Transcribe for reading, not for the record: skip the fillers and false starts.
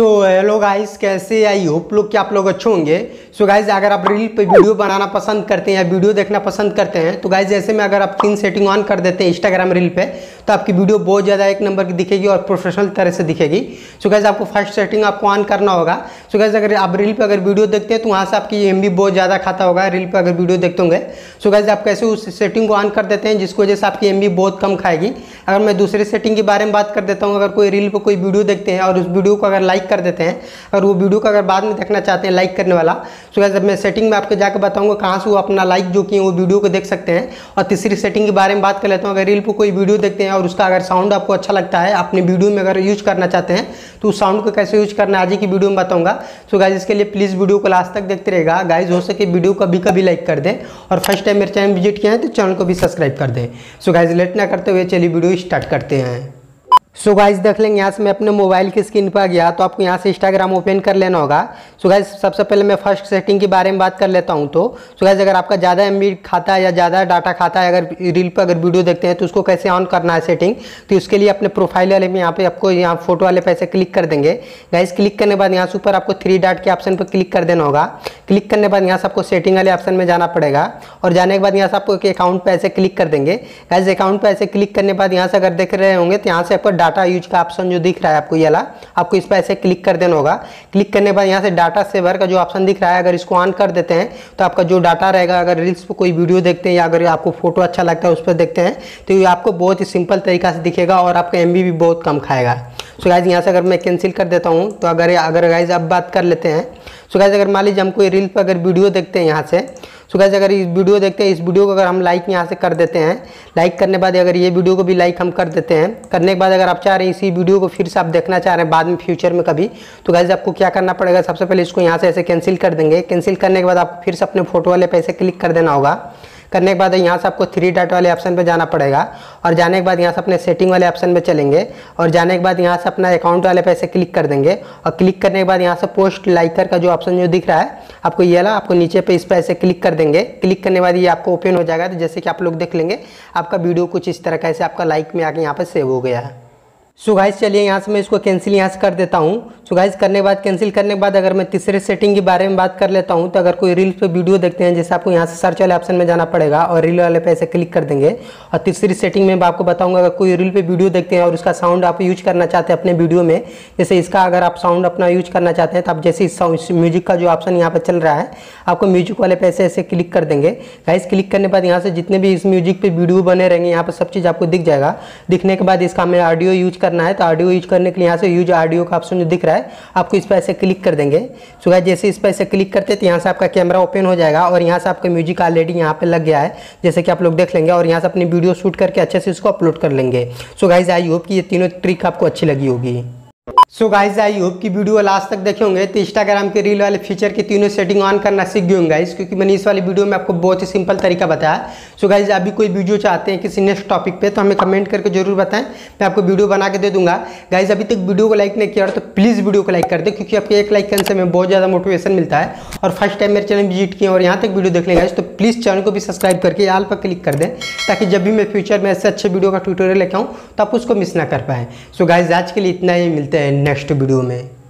Hello guys, कैसे I hope लोग कि आप लोग अच्छे होंगे। गाइस, अगर आप रील पे वीडियो बनाना पसंद करते हैं या वीडियो देखना पसंद करते हैं तो गाइस जैसे में अगर आप 3 सेटिंग ऑन कर देते हैं इंस्टाग्राम रील पे तो आपकी वीडियो बहुत ज़्यादा एक नंबर की दिखेगी और प्रोफेशनल तरह से दिखेगी। गाइस, आपको फर्स्ट सेटिंग आपको ऑन करना होगा। गाइस, अगर आप रील पर अगर वीडियो देखते हैं तो वहाँ से आपकी एमबी बहुत ज़्यादा खाता होगा रील पर अगर वीडियो देखते होंगे। गाइस, आप कैसे उस सेटिंग को ऑन कर देते हैं जिसकी वजह से आपकी एमबी बहुत कम खाएगी। अगर मैं दूसरी सेटिंग के बारे में बात कर देता हूँ, अगर कोई रील पर कोई वीडियो देखते हैं और उस वीडियो को अगर लाइक कर देते हैं और वो वीडियो को अगर बाद में देखना चाहते हैं लाइक करने वाला, तो गाइस मैं सेटिंग में आपको जाकर बताऊंगा कहाँ से वो अपना लाइक जो किए वो वीडियो को देख सकते हैं। और तीसरी सेटिंग के बारे में बात कर लेता हूँ, अगर रील पर कोई वीडियो देखते हैं और उसका अगर साउंड आपको अच्छा लगता है, अपनी वीडियो में अगर यूज करना चाहते हैं तो उस साउंड को कैसे यूज करना है आज की वीडियो में बताऊंगा। गाइस, इसके लिए प्लीज़ वीडियो को लास्ट तक देखते रहेगा। गाइस, हो सके वीडियो कभी कभी लाइक कर दें और फर्स्ट टाइम मेरे चैनल विजिट किया है तो चैनल को भी सब्सक्राइब कर दें। गाइस, लेट ना करते हुए चलिए वीडियो स्टार्ट करते हैं। गाइस, देख लेंगे यहाँ से मैं अपने मोबाइल की स्क्रीन पर गया तो आपको यहाँ से इंस्टाग्राम ओपन कर लेना होगा। गाइस, सबसे पहले मैं फर्स्ट सेटिंग के बारे में बात कर लेता हूँ। तो गाइस, अगर आपका ज़्यादा एमबी खाता है या ज़्यादा डाटा खाता है, अगर रील पर अगर वीडियो देखते हैं तो उसको कैसे ऑन करना है सेटिंग, तो उसके लिए अपने प्रोफाइल वाले में यहाँ पे आपको यहाँ फोटो वाले पे ऐसे क्लिक कर देंगे। गाइस, क्लिक करने के बाद यहाँ से ऊपर आपको 3 डॉट के ऑप्शन पर क्लिक कर देना होगा। क्लिक करने के बाद यहाँ से आपको सेटिंग वाले ऑप्शन में जाना पड़ेगा और जाने के बाद यहाँ से आपको एक अकाउंट पे ऐसे क्लिक कर देंगे। गाइस, अकाउंट पे ऐसे क्लिक करने के बाद यहाँ से अगर देख रहे होंगे तो यहाँ से आपको डाटा यूज का ऑप्शन जो दिख रहा है आपको ये वाला, आपको इस पर ऐसे क्लिक कर देना होगा। क्लिक करने के बाद यहाँ से डाटा सेवर का जो ऑप्शन दिख रहा है, अगर इसको ऑन कर देते हैं तो आपका जो डाटा रहेगा, अगर रील्स पे कोई वीडियो देखते हैं या अगर आपको फोटो अच्छा लगता है उस पर देखते हैं तो ये आपको बहुत ही सिंपल तरीका से दिखेगा और आपका एमबी भी बहुत कम खाएगा। गाइस, यहाँ से अगर मैं कैंसिल कर देता हूँ तो अगर गाइस अब बात कर लेते हैं। गाइस, अगर मान लीजिए हम कोई रील पर अगर वीडियो देखते हैं यहाँ से, गाइस अगर इस वीडियो देखते हैं, इस वीडियो को अगर हम लाइक यहाँ से कर देते हैं, लाइक करने के बाद अगर ये वीडियो को भी लाइक हम कर देते हैं, करने के बाद अगर आप चाह रहे हैं इसी वीडियो को फिर से आप देखना चाह रहे हैं बाद में फ्यूचर में कभी, तो गाइस आपको क्या करना पड़ेगा, सबसे पहले इसको यहाँ से ऐसे कैंसिल कर देंगे। कैंसिल करने के बाद आपको फिर से अपने फोटो वाले पे ऐसे क्लिक कर देना होगा। करने के बाद यहाँ से आपको 3 डॉट वाले ऑप्शन पे जाना पड़ेगा और जाने के बाद यहाँ से अपने सेटिंग वाले ऑप्शन पे चलेंगे और जाने के बाद यहाँ से अपना अकाउंट वाले पे ऐसे क्लिक कर देंगे और क्लिक करने के बाद यहाँ से पोस्ट लाइकर का जो ऑप्शन जो दिख रहा है आपको ये वाला, आपको नीचे पे इस पर ऐसे क्लिक कर देंगे। क्लिक करने के बाद ये आपको ओपन हो जाएगा। तो जैसे कि आप लोग देख लेंगे आपका वीडियो कुछ इस तरह कैसे आपका लाइक में आके यहाँ पर सेव हो गया है। गाइस, चलिए यहाँ से मैं इसको कैंसिल यहाँ से कर देता हूँ। गाइस, करने के बाद कैंसिल करने के बाद अगर मैं तीसरे सेटिंग के बारे में बात कर लेता हूँ तो अगर कोई रील पे वीडियो देखते हैं जैसे आपको यहाँ से सर्च वाले ऑप्शन में जाना पड़ेगा और रील वाले पे ऐसे क्लिक कर देंगे। और तीसरी सेटिंग में मैं आपको बताऊँगा अगर कोई रील पे वीडियो देखते हैं और उसका साउंड आप यूज करना चाहते हैं अपने वीडियो में, जैसे इसका अगर आप साउंड अपना यूज करना चाहते हैं तो आप जैसे इस म्यूजिक का जो ऑप्शन यहाँ पर चल रहा है आपको म्यूजिक वाले पे ऐसे क्लिक कर देंगे। गाइस, क्लिक करने के बाद यहाँ से जितने भी इस म्यूजिक पे वीडियो बने रहेंगे यहाँ पर सब चीज़ आपको दिख जाएगा। दिखने के बाद इसका हमें ऑडियो यूज करना है तो ऑडियो यूज करने के लिए यहाँ से यूज ऑडियो का ऑप्शन जो दिख रहा है आपको इस पर ऐसे क्लिक कर देंगे। गाइस, जैसे इस पर ऐसे क्लिक करते हैं तो यहाँ से आपका कैमरा ओपन हो जाएगा और यहाँ से आपका म्यूजिक ऑलरेडी यहाँ पे लग गया है जैसे कि आप लोग देख लेंगे और यहाँ से अपनी वीडियो शूट करके अच्छे से इसको अपलोड कर लेंगे। गाइस, आई होप कि ये तीनों ट्रिक आपको अच्छी लगी होगी। गाइस, आई होप कि वीडियो लास्ट तक देखे होंगे तो इंस्टाग्राम के रील वाले फीचर की तीनों सेटिंग ऑन करना सीख गए होंगे गाइस, क्योंकि मैंने इस वाली वीडियो में आपको बहुत ही सिंपल तरीका बताया। गाइस, अभी कोई वीडियो चाहते हैं किसी नेक्स्ट टॉपिक पे तो हमें कमेंट करके जरूर बताएं, मैं आपको वीडियो बना के दे दूंगा। गाइस, अभी तक वीडियो को लाइक नहीं किया तो प्लीज़ वीडियो को लाइक कर दे, क्योंकि आपके एक लाइक करने से हमें बहुत ज़्यादा मोटिवेशन मिलता है। और फर्स्ट टाइम मेरे चैनल विजिट किए और यहाँ तक वीडियो देख लें गाइस तो प्लीज़ चैनल को भी सब्सक्राइब करके ऑल पर क्लिक कर दें ताकि जब भी मैं फ्यूचर में ऐसे अच्छे वीडियो का ट्यूटोरियल लेके आऊँ तो आप उसको मिस ना कर पाएँ। गाइस, आज के लिए इतना ही, मिलते हैं नेक्स्ट वीडियो में।